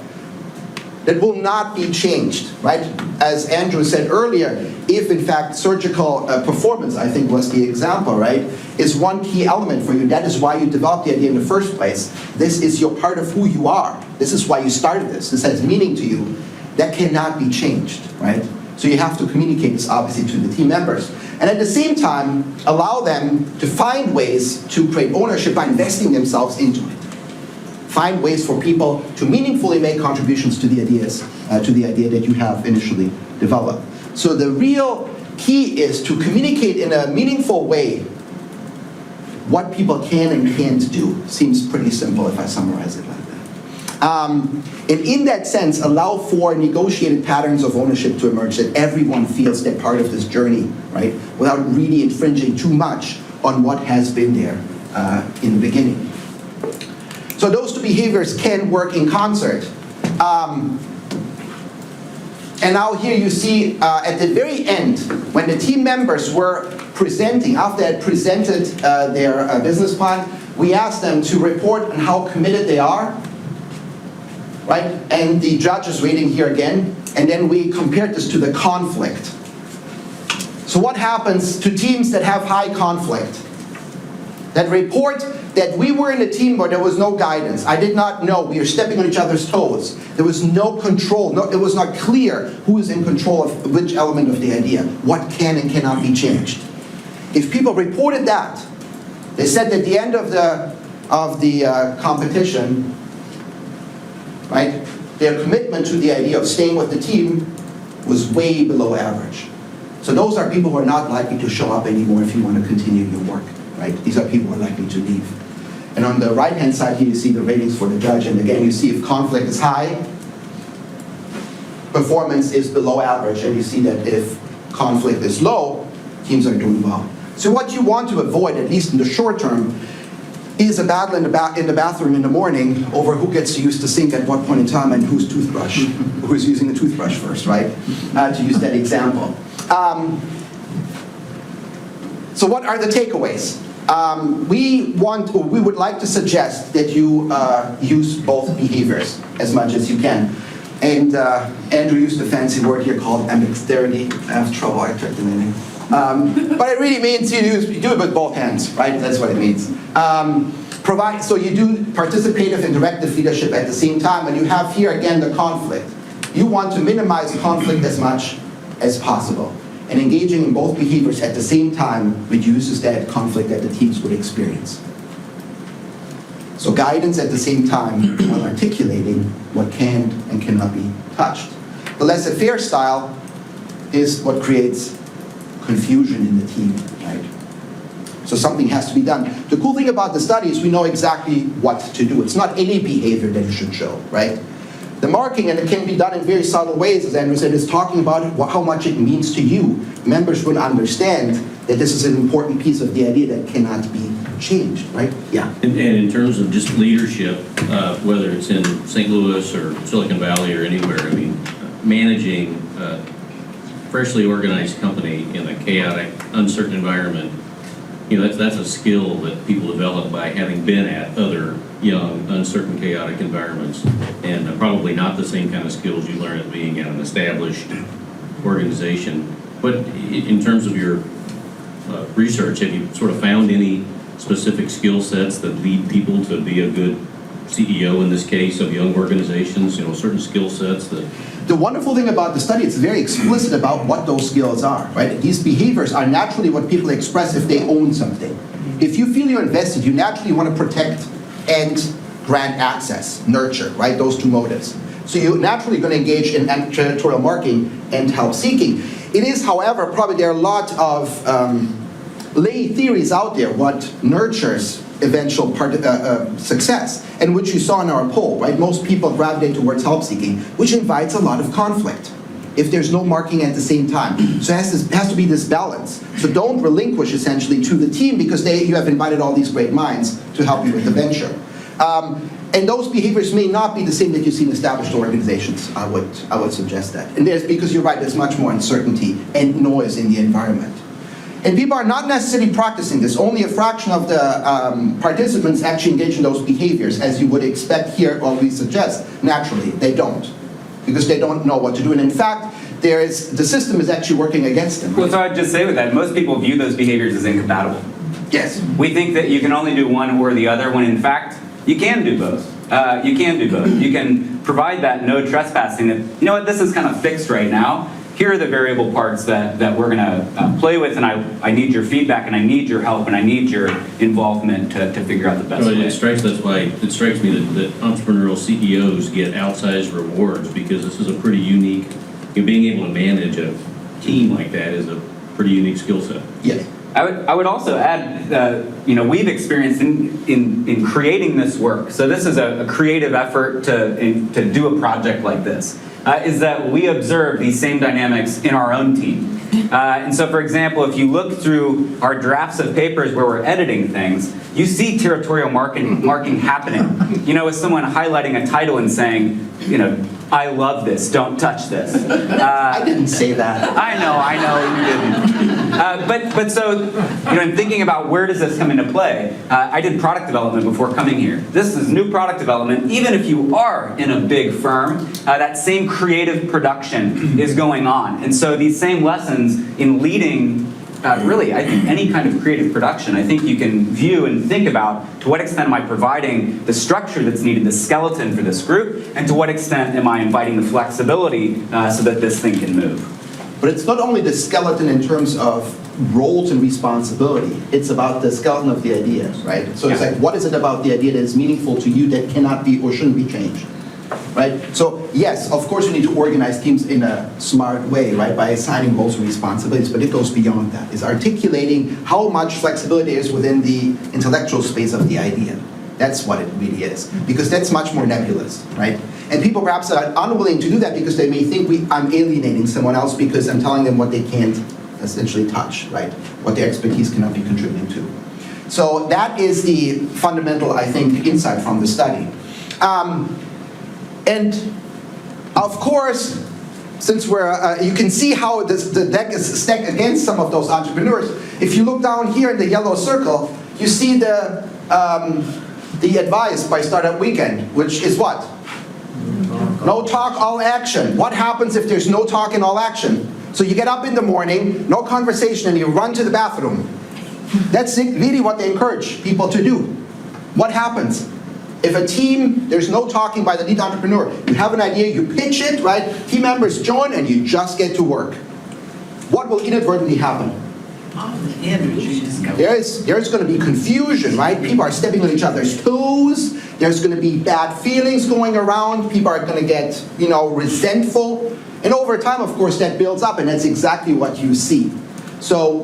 that will not be changed, right? As Andrew said earlier, if in fact surgical performance, I think was the example, right, is one key element for you, that is why you developed the idea in the first place. This is your part of who you are. This is why you started this. This has meaning to you. That cannot be changed, right? So you have to communicate this obviously to the team members. And at the same time, allow them to find ways to create ownership by investing themselves into it. Find ways for people to meaningfully make contributions to the ideas, to the idea that you have initially developed. So the real key is to communicate in a meaningful way what people can and can't do. Seems pretty simple if I summarize it like that. And in that sense, allow for negotiated patterns of ownership to emerge, that everyone feels they're part of this journey, right? Without really infringing too much on what has been there in the beginning. So those two behaviors can work in concert. And now here you see at the very end, when the team members were presenting, after they had presented their business plan, we asked them to report on how committed they are, right? And the judge is reading here again, and then we compared this to the conflict. So what happens to teams that have high conflict? That report that we were in a team where there was no guidance. I did not know. We were stepping on each other's toes. There was no control. It was not clear who is in control of which element of the idea. What can and cannot be changed. If people reported that, they said at the end of the competition, right, their commitment to the idea of staying with the team was way below average. So those are people who are not likely to show up anymore if you want to continue your work. Right? These are people who are likely to leave. And on the right-hand side here, you see the ratings for the judge. And again, you see if conflict is high, performance is below average. And you see that if conflict is low, teams are doing well. So what you want to avoid, at least in the short term, is a battle in the bathroom in the morning over who gets to use the sink at what point in time and who's using the toothbrush first, right? To use that example. So what are the takeaways? We would like to suggest that you use both behaviors as much as you can. And Andrew used a fancy word here called ambidexterity. I have trouble articulating. But it really means you do it with both hands, right? That's what it means. So you do participative and directive leadership at the same time, and you have here again the conflict. You want to minimize conflict as much as possible. And engaging in both behaviors at the same time reduces that conflict that the teams would experience. So guidance at the same time while articulating what can and cannot be touched. The laissez-faire style is what creates confusion in the team, right? So something has to be done. The cool thing about the study is we know exactly what to do. It's not any behavior that you should show, right? The marking, and it can be done in very subtle ways, as Andrew said, is talking about how much it means to you. Members will understand that this is an important piece of the idea that cannot be changed, right? Yeah. And in terms of just leadership, whether it's in St. Louis or Silicon Valley or anywhere, I mean, managing a freshly organized company in a chaotic, uncertain environment, you know, that's a skill that people develop by having been at other young, uncertain, chaotic environments, and probably not the same kind of skills you learn at being at an established organization. But in terms of your research, have you sort of found any specific skill sets that lead people to be a good CEO in this case of young organizations, you know, certain skill sets that... The wonderful thing about the study, it's very explicit about what those skills are, right? These behaviors are naturally what people express if they own something. If you feel you're invested, you naturally want to protect and grant access, nurture, right? Those two motives. So you're naturally going to engage in territorial marking and help seeking. It is, however, probably there are a lot of lay theories out there what nurtures eventual success, and which you saw in our poll, right? Most people gravitate towards help seeking, which invites a lot of conflict if there's no marking at the same time. So it has to be this balance. So don't relinquish essentially to the team because you have invited all these great minds to help you with the venture. And those behaviors may not be the same that you see in established organizations. I would suggest that. And because you're right, there's much more uncertainty and noise in the environment. And people are not necessarily practicing this. Only a fraction of the participants actually engage in those behaviors, as you would expect here, or we suggest. Naturally, they don't, because they don't know what to do. And in fact, the system is actually working against them. Well, so I'd just say with that, most people view those behaviors as incompatible. Yes. We think that you can only do one or the other, when in fact, you can do both. You can do both. You can provide that no trespassing that, you know what, this is kind of fixed right now. Here are the variable parts that we're going to play with, and I need your feedback, and I need your help, and I need your involvement to figure out the best way. It strikes me that entrepreneurial CEOs get outsized rewards because this is a pretty unique, being able to manage a team like that is a pretty unique skill set. Yes. I would also add, we've experienced in creating this work, so this is a creative effort to do a project like this, is that we observe these same dynamics in our own team. And so, for example, if you look through our drafts of papers where we're editing things, you see territorial marking happening. You know, with someone highlighting a title and saying, I love this, don't touch this. I didn't say that. I know you didn't. But so, in thinking about where does this come into play, I did product development before coming here. This is new product development. Even if you are in a big firm, that same creative production is going on. And so these same lessons in leading really, I think any kind of creative production, I think you can view and think about to what extent am I providing the structure that's needed, the skeleton for this group, and to what extent am I inviting the flexibility so that this thing can move. But it's not only the skeleton in terms of roles and responsibility, it's about the skeleton of the idea, right? So it's like, what is it about the idea that is meaningful to you that cannot be or shouldn't be changed? Right? So yes, of course you need to organize teams in a smart way, right? By assigning roles and responsibilities, but it goes beyond that. It's articulating how much flexibility is within the intellectual space of the idea. That's what it really is, because that's much more nebulous, right? And people perhaps are unwilling to do that because they may think I'm alienating someone else because I'm telling them what they can't essentially touch, right? What their expertise cannot be contributing to. So that is the fundamental, I think, insight from the study. And of course, since you can see how the deck is stacked against some of those entrepreneurs. If you look down here in the yellow circle, you see the advice by Startup Weekend, which is what? No talk, all action. What happens if there's no talk and all action? So you get up in the morning, no conversation, and you run to the bathroom. That's really what they encourage people to do. What happens? If a team, there's no talking by the lead entrepreneur, you have an idea, you pitch it, right? Team members join, and you just get to work. What will inadvertently happen? There's going to be confusion, right? People are stepping on each other's toes. There's going to be bad feelings going around. People are going to get, resentful. And over time, of course, that builds up, and that's exactly what you see. So,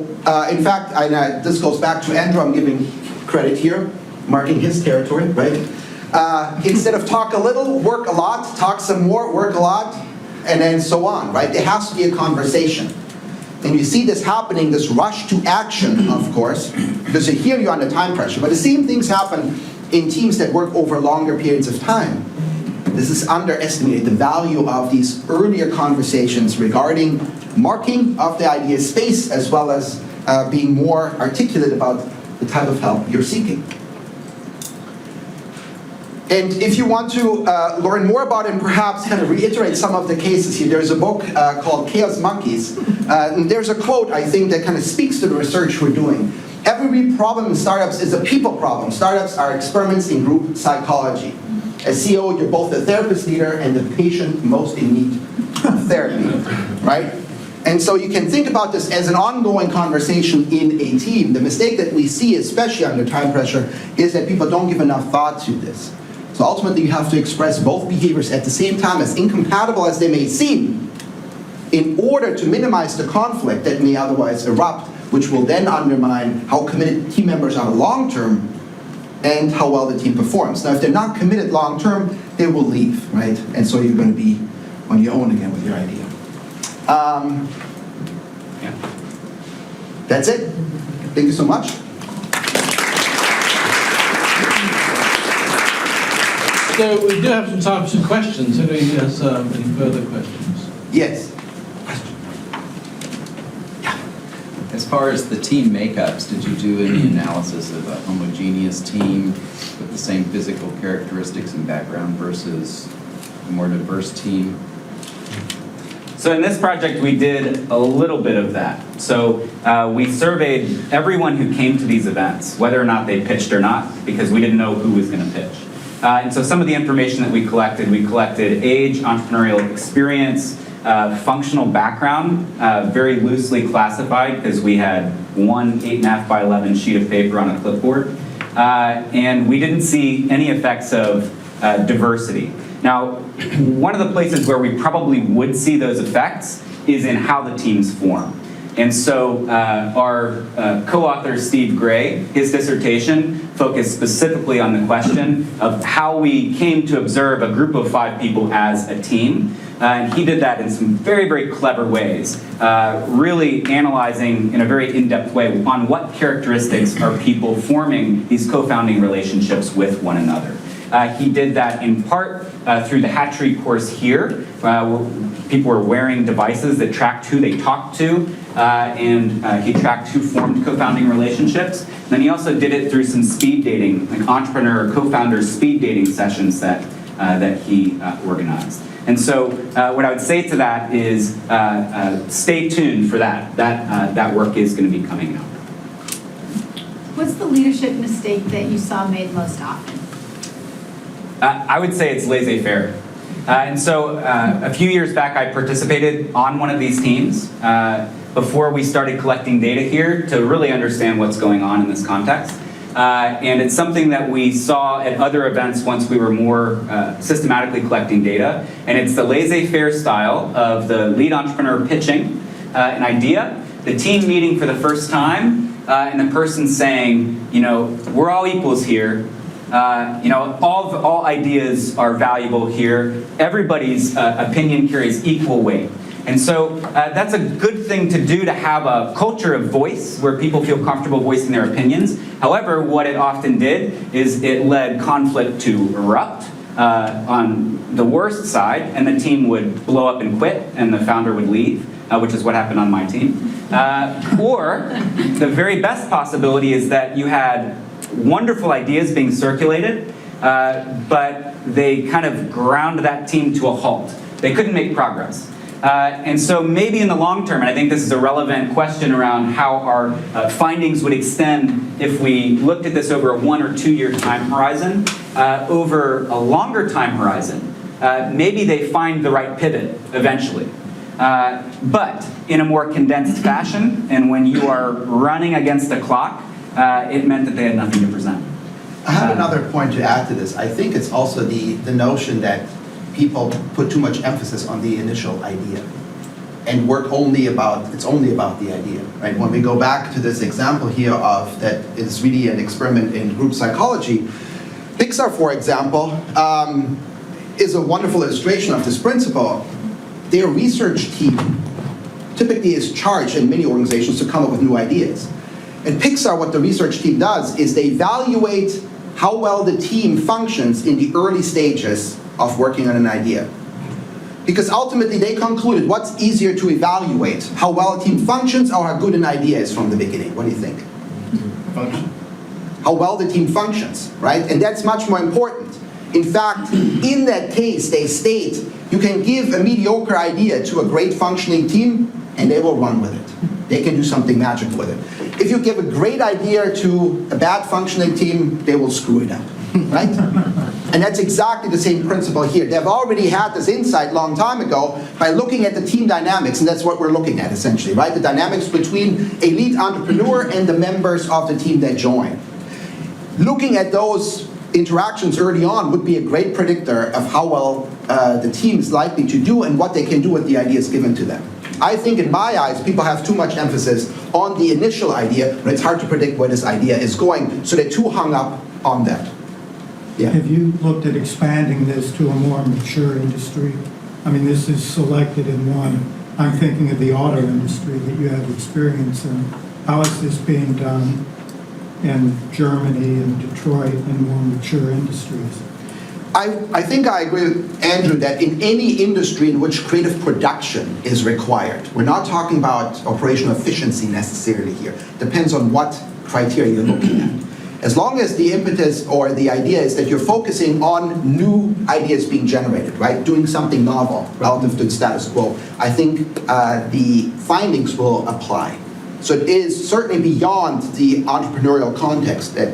in fact, this goes back to Andrew. I'm giving credit here, marking his territory, right? Instead of talk a little, work a lot, talk some more, work a lot, and then so on, right? There has to be a conversation. And you see this happening, this rush to action, of course, because here you're under time pressure. But the same things happen in teams that work over longer periods of time. This is underestimated, the value of these earlier conversations regarding marking of the idea space, as well as being more articulate about the type of help you're seeking. And if you want to learn more about it and perhaps kind of reiterate some of the cases here, there's a book called Chaos Monkeys. And there's a quote, I think, that kind of speaks to the research we're doing. Every problem in startups is a people problem. Startups are experiments in group psychology. As CEO, you're both the therapist leader and the patient most in need of therapy, right? And so you can think about this as an ongoing conversation in a team. The mistake that we see, especially under time pressure, is that people don't give enough thought to this. So ultimately, you have to express both behaviors at the same time, as incompatible as they may seem, in order to minimize the conflict that may otherwise erupt, which will then undermine how committed team members are long term and how well the team performs. Now, if they're not committed long term, they will leave, right? And so you're going to be on your own again with your idea. That's it. Thank you so much. So we do have some time for some questions. Anybody has any further questions? Yes. As far as the team makeups, did you do any analysis of a homogeneous team with the same physical characteristics and background versus a more diverse team? So in this project, we did a little bit of that. So we surveyed everyone who came to these events, whether or not they pitched or not, because we didn't know who was going to pitch. And so some of the information that we collected age, entrepreneurial experience, functional background, very loosely classified because we had one 8.5 by 11 sheet of paper on a clipboard. And we didn't see any effects of diversity. Now, one of the places where we probably would see those effects is in how the teams form. And so our co-author, Steve Gray, his dissertation focused specifically on the question of how we came to observe a group of 5 people as a team. And he did that in some very, very clever ways, really analyzing in a very in-depth way on what characteristics are people forming these co-founding relationships with one another. He did that in part through the Hatchery course here, where people were wearing devices that tracked who they talked to, and he tracked who formed co-founding relationships. And then he also did it through some speed dating, like entrepreneur co-founder speed dating sessions that he organized. And so what I would say to that is stay tuned for that. That work is going to be coming out. What's the leadership mistake that you saw made most often? I would say it's laissez-faire. And so a few years back, I participated on one of these teams before we started collecting data here to really understand what's going on in this context. And it's something that we saw at other events once we were more systematically collecting data. And it's the laissez-faire style of the lead entrepreneur pitching an idea, the team meeting for the first time, and the person saying, we're all equals here. All ideas are valuable here. Everybody's opinion carries equal weight. And so that's a good thing to do, to have a culture of voice where people feel comfortable voicing their opinions. However, what it often did is it led conflict to erupt on the worst side, and the team would blow up and quit, and the founder would leave, which is what happened on my team. Or the very best possibility is that you had wonderful ideas being circulated, but they kind of ground that team to a halt. They couldn't make progress. And so maybe in the long term, and I think this is a relevant question around how our findings would extend if we looked at this over a 1 or 2 year time horizon, over a longer time horizon, maybe they find the right pivot eventually. But in a more condensed fashion, and when you are running against the clock, it meant that they had nothing to present. I have another point to add to this. I think it's also the notion that people put too much emphasis on the initial idea and work it's only about the idea, right? When we go back to this example here of that it's really an experiment in group psychology, Pixar, for example, is a wonderful illustration of this principle. Their research team typically is charged in many organizations to come up with new ideas. In Pixar, what the research team does is they evaluate how well the team functions in the early stages of working on an idea. Because ultimately they concluded what's easier to evaluate, how well a team functions or how good an idea is from the beginning. What do you think? Function. How well the team functions, right? And that's much more important. In fact, in that case, they state you can give a mediocre idea to a great functioning team and they will run with it. They can do something magical with it. If you give a great idea to a bad functioning team, they will screw it up, right? And that's exactly the same principle here. They've already had this insight a long time ago by looking at the team dynamics, and that's what we're looking at essentially, right? The dynamics between a lead entrepreneur and the members of the team that join. Looking at those interactions early on would be a great predictor of how well the team is likely to do and what they can do with the ideas given to them. I think in my eyes, people have too much emphasis on the initial idea, but it's hard to predict where this idea is going, so they're too hung up on that. Yeah. Have you looked at expanding this to a more mature industry? I mean, this is selected in one. I'm thinking of the auto industry that you have experience in. How is this being done in Germany and Detroit and more mature industries? I think I agree with Andrew that in any industry in which creative production is required, we're not talking about operational efficiency necessarily here. Depends on what criteria you're looking at. As long as the impetus or the idea is that you're focusing on new ideas being generated, right? Doing something novel relative to the status quo, I think the findings will apply. So it is certainly beyond the entrepreneurial context that,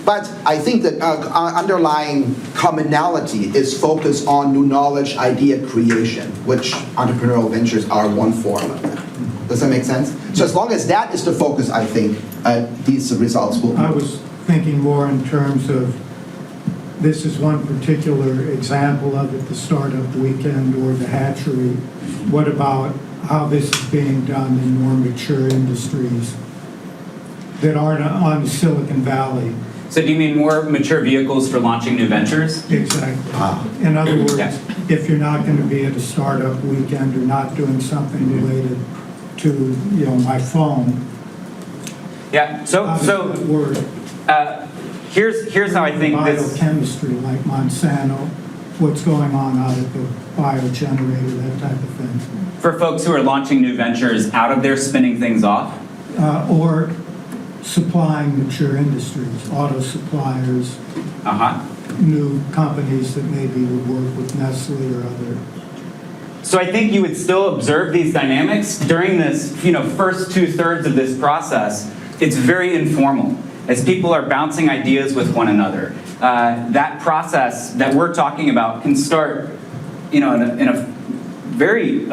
but I think that underlying commonality is focus on new knowledge, idea creation, which entrepreneurial ventures are one form of that. Does that make sense? So as long as that is the focus, I think these results will. I was thinking more in terms of, this is one particular example of it, the Startup Weekend or the Hatchery. What about how this is being done in more mature industries that aren't on Silicon Valley? So do you mean more mature vehicles for launching new ventures? Exactly. In other words, if you're not going to be at a Startup Weekend or not doing something related to, my phone. Yeah. So here's how I think this. Biochemistry, like Monsanto, what's going on out at the biogenerator, that type of thing. For folks who are launching new ventures out of there, spinning things off. Or supplying mature industries, auto suppliers, new companies that maybe would work with Nestle or other. So I think you would still observe these dynamics during this, first 2/3 of this process. It's very informal as people are bouncing ideas with one another. That process that we're talking about can start, in a very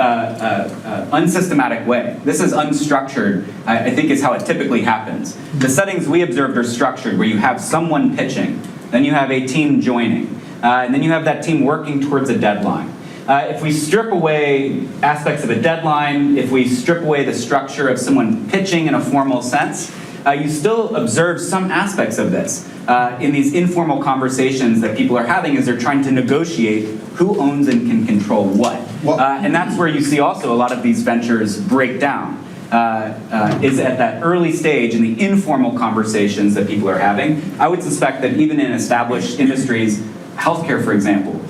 unsystematic way. This is unstructured, I think is how it typically happens. The settings we observed are structured, where you have someone pitching, then you have a team joining, and then you have that team working towards a deadline. If we strip away aspects of a deadline, if we strip away the structure of someone pitching in a formal sense, you still observe some aspects of this. in these informal conversations that people are having is they're trying to negotiate who owns and can control what. And that's where you see also a lot of these ventures break down. Is at that early stage in the informal conversations that people are having. I would suspect that even in established industries, healthcare, for example,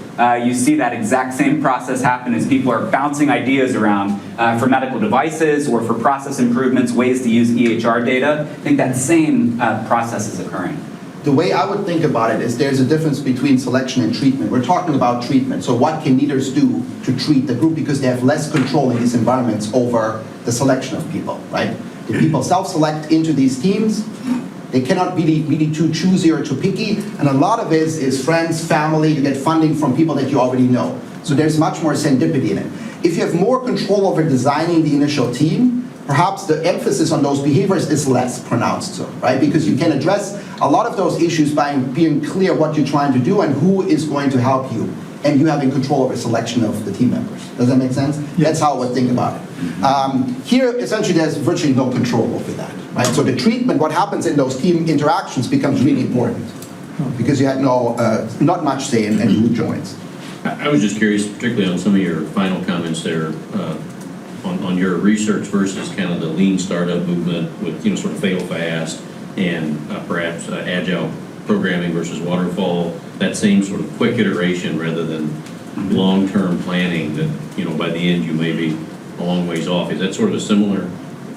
you see that exact same process happen as people are bouncing ideas around for medical devices or for process improvements, ways to use EHR data. I think that same process is occurring. The way I would think about it is there's a difference between selection and treatment. We're talking about treatment. So what can leaders do to treat the group because they have less control in these environments over the selection of people, right? The people self-select into these teams. They cannot be too choosy or too picky. And a lot of it is friends, family. You get funding from people that you already know. So there's much more serendipity in it. If you have more control over designing the initial team, perhaps the emphasis on those behaviors is less pronounced, so, right? Because you can address a lot of those issues by being clear what you're trying to do and who is going to help you, and you having control over selection of the team members. Does that make sense? Yes. That's how I would think about it. Here, essentially, there's virtually no control over that, right? So the treatment, what happens in those team interactions becomes really important because you had not much say in who joins. I was just curious, particularly on some of your final comments there, on your research versus kind of the lean startup movement with, sort of fail fast and perhaps agile programming versus waterfall, that same sort of quick iteration rather than long-term planning that, by the end you may be a long ways off. Is that sort of a similar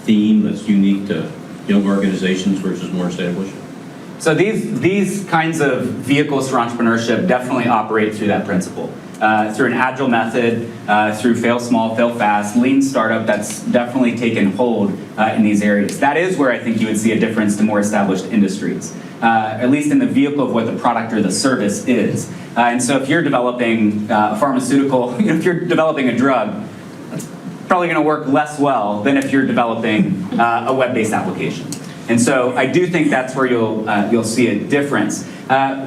theme that's unique to young organizations versus more established? So these kinds of vehicles for entrepreneurship definitely operate through that principle. Through an agile method, through fail small, fail fast, lean startup, that's definitely taken hold in these areas. That is where I think you would see a difference to more established industries, at least in the vehicle of what the product or the service is. And so if you're developing a pharmaceutical, if you're developing a drug, that's probably going to work less well than if you're developing a web-based application. And so I do think that's where you'll see a difference.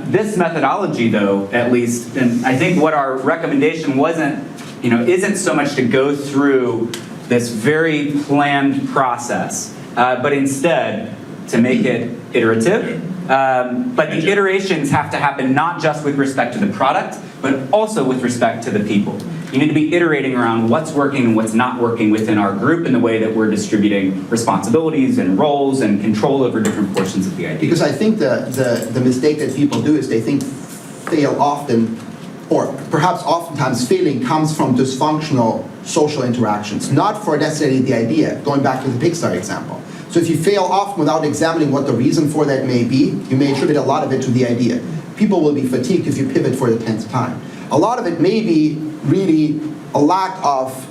This methodology, though, at least, and I think what our recommendation isn't so much to go through this very planned process, but instead to make it iterative. But the iterations have to happen not just with respect to the product, but also with respect to the people. You need to be iterating around what's working and what's not working within our group in the way that we're distributing responsibilities and roles and control over different portions of the idea. Because I think the mistake that people do is they think fail often, or perhaps oftentimes failing comes from dysfunctional social interactions, not for necessarily the idea, going back to the Pixar example. So if you fail often without examining what the reason for that may be, you may attribute a lot of it to the idea. People will be fatigued if you pivot for the 10th time. A lot of it may be really a lack of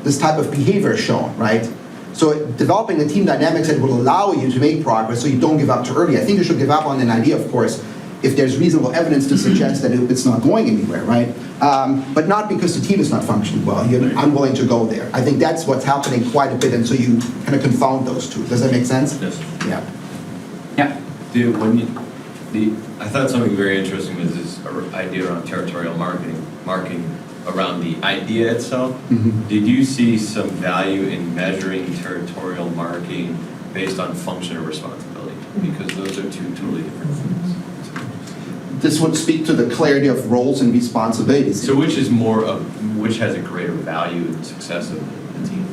this type of behavior shown, right? So developing the team dynamics that will allow you to make progress so you don't give up too early. I think you should give up on an idea, of course, if there's reasonable evidence to suggest that it's not going anywhere, right? But not because the team is not functioning well. You're unwilling to go there. I think that's what's happening quite a bit, and so you kind of confound those two. Does that make sense? Yes. Yeah. Yeah. Dude, I thought something very interesting was this idea around territorial marking around the idea itself. Mm-hmm. Did you see some value in measuring territorial marking based on function or responsibility? Because those are two totally different things. This would speak to the clarity of roles and responsibilities. So which has a greater value in the success of the team?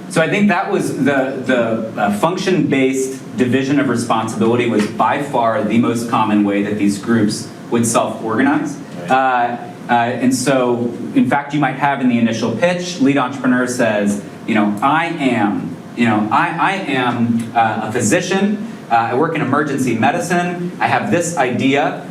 So I think that was the function-based division of responsibility was by far the most common way that these groups would self-organize. Right. And so, in fact, you might have in the initial pitch, lead entrepreneur says, I am a physician. I work in emergency medicine. I have this idea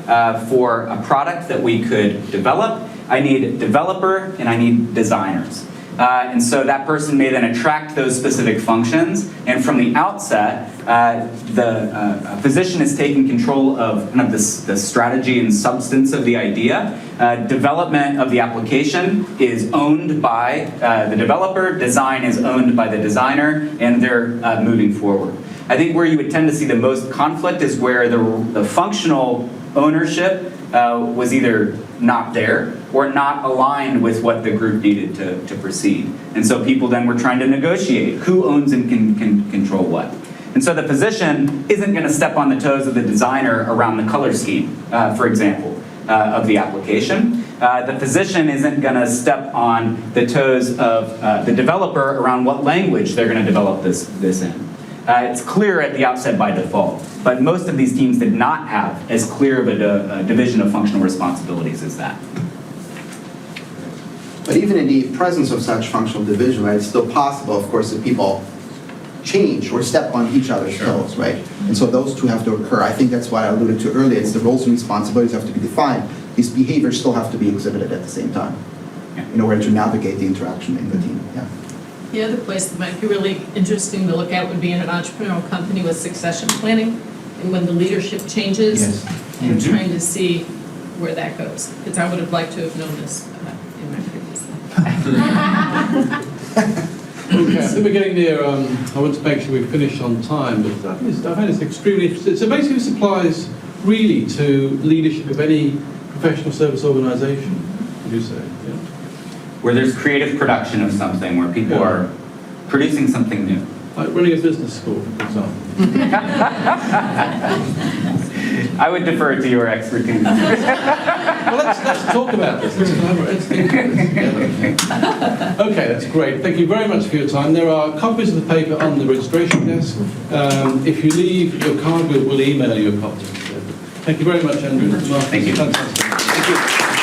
for a product that we could develop. I need a developer and I need designers. And so that person may then attract those specific functions. And from the outset, the physician is taking control of kind of the strategy and substance of the idea. Development of the application is owned by the developer. Design is owned by the designer, and they're moving forward. I think where you would tend to see the most conflict is where the functional ownership was either not there or not aligned with what the group needed to proceed. And so people then were trying to negotiate who owns and can control what. And so the physician isn't going to step on the toes of the designer around the color scheme, for example, of the application. The physician isn't going to step on the toes of the developer around what language they're going to develop this in. It's clear at the outset by default, but most of these teams did not have as clear of a division of functional responsibilities as that. But even in the presence of such functional division, right, it's still possible, of course, that people change or step on each other's toes, right? And so those two have to occur. I think that's what I alluded to earlier. It's the roles and responsibilities have to be defined. These behaviors still have to be exhibited at the same time in order to navigate the interaction in the team. Yeah. The other place that might be really interesting to look at would be in an entrepreneurial company with succession planning, and when the leadership changes, and trying to see where that goes. Because I would have liked to have known this in my previous life. Okay, I think we're getting near, I want to make sure we finish on time, but I find this extremely interesting. So basically this applies really to leadership of any professional service organisation, would you say? Yeah. Where there's creative production of something, where people are producing something new. Like running a business school, for example. I would defer to your expertise. Well, let's talk about this. Let's collaborate. Let's think about this together. Okay, that's great. Thank you very much for your time. There are copies of the paper on the registration desk. If you leave your card, we'll email you a copy. Thank you very much, Andrew. Thank you. Fantastic. Thank you.